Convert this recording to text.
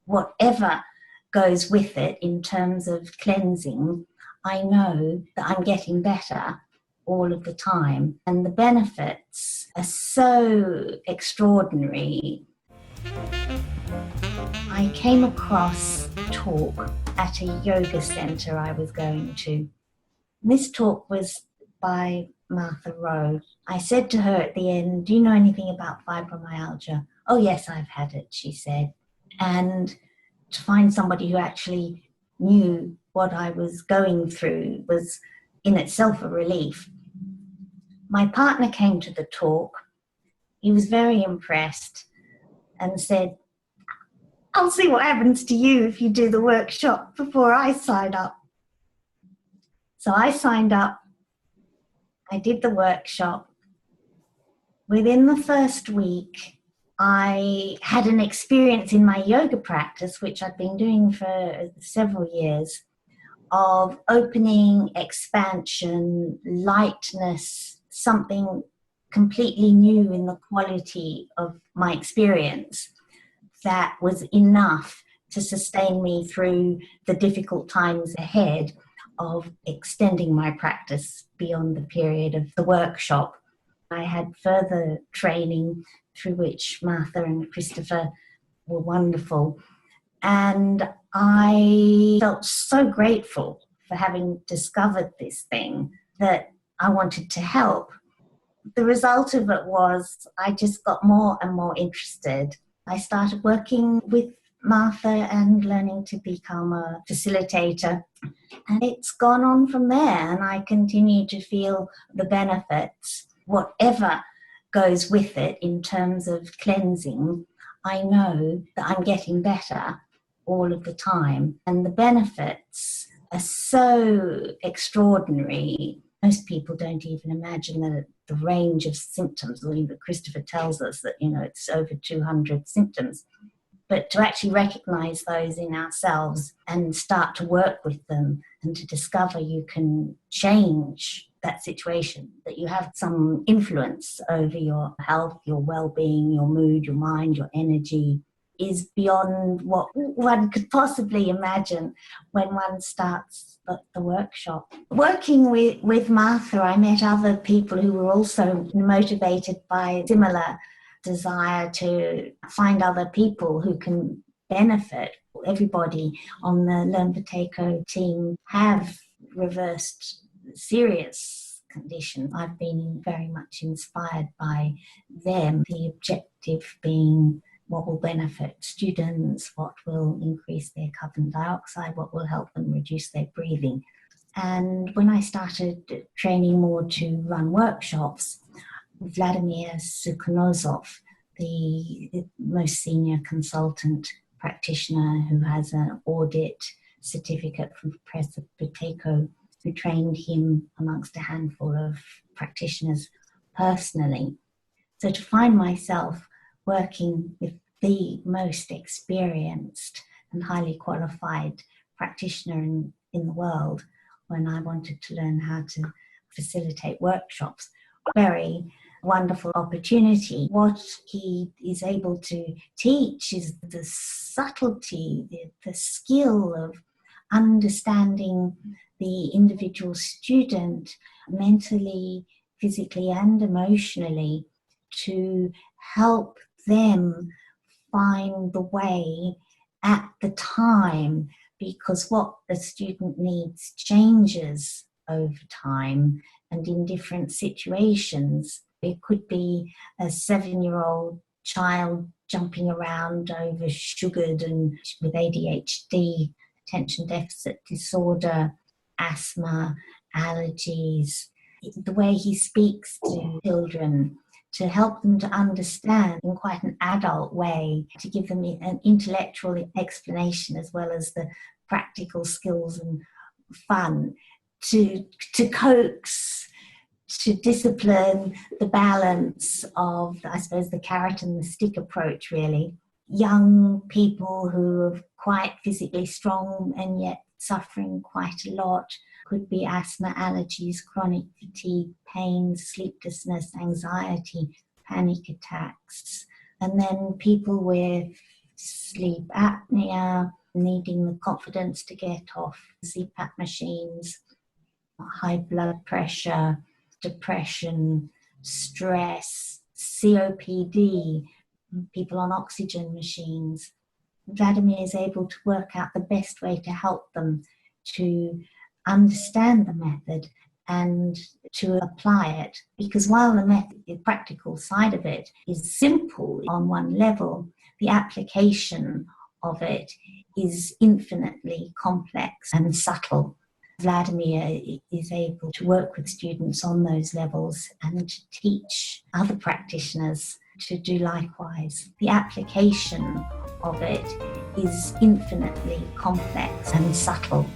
whatever goes with it in terms of cleansing, I know that I'm getting better all of the time. And the benefits are so extraordinary. I came across a talk at a yoga center I was going to. This talk was by Martha Roe. I said to her at the end, "Do you know anything about fibromyalgia?" "Oh yes, I've had it," she said. And to find somebody who actually knew what I was going through was in itself a relief. My partner came to the talk. He was very impressed and said, "I'll see what happens to you if you do the workshop before I sign up." So I signed up. I did the workshop. Within the first week, I had an experience in my yoga practice, which I'd been doing for several years, of opening, expansion, lightness, something completely new in the quality of my experience that was enough to sustain me through the difficult times ahead of extending my practice beyond the period of the workshop. I had further training through which Martha and Christopher were wonderful. And I felt so grateful for having discovered this thing that I wanted to help. The result of it was I just got more and more interested. I started working with Martha and learning to become a facilitator. And it's gone on from there, and I continue to feel the benefits, whatever goes with it in terms of cleansing. I know that I'm getting better all of the time, and the benefits are so extraordinary. Most people don't even imagine that the range of symptoms, or even Christopher tells us that, it's over 200 symptoms. But to actually recognize those in ourselves and start to work with them and to discover you can change that situation, that you have some influence over your health, your well-being, your mood, your mind, your energy, is beyond what one could possibly imagine when one starts the workshop. Working with Martha, I met other people who were also motivated by similar desire to find other people who can benefit. Everybody on the Learn Buteyko team have reversed serious condition. I've been very much inspired by them, the objective being what will benefit students, what will increase their carbon dioxide, what will help them reduce their breathing. And when I started training more to run workshops, Vladimir Sukhanozov, the most senior consultant practitioner who has an audit certificate from Professor Buteyko, who trained him amongst a handful of practitioners personally. So to find myself working with the most experienced and highly qualified practitioner in the world when I wanted to learn how to facilitate workshops, very wonderful opportunity. What he is able to teach is the subtlety, the skill of understanding the individual student mentally, physically, and emotionally to help them find the way at the time, because what the student needs changes over time and in different situations. It could be a 7-year-old child jumping around over sugared and with ADHD, attention deficit disorder, asthma, allergies. The way he speaks to children, to help them to understand in quite an adult way, to give them an intellectual explanation as well as the practical skills and fun, to coax, to discipline the balance of, I suppose, the carrot and the stick approach, really. Young people who are quite physically strong and yet suffering quite a lot. Could be asthma, allergies, chronic fatigue, pain, sleeplessness, anxiety, panic attacks. And then people with sleep apnea, needing the confidence to get off CPAP machines, high blood pressure, depression, stress, COPD, people on oxygen machines. Vladimir is able to work out the best way to help them to understand the method and to apply it. Because while the method, the practical side of it, is simple on one level, the application of it is infinitely complex and subtle. Vladimir is able to work with students on those levels and to teach other practitioners to do likewise. The application of it is infinitely complex and subtle.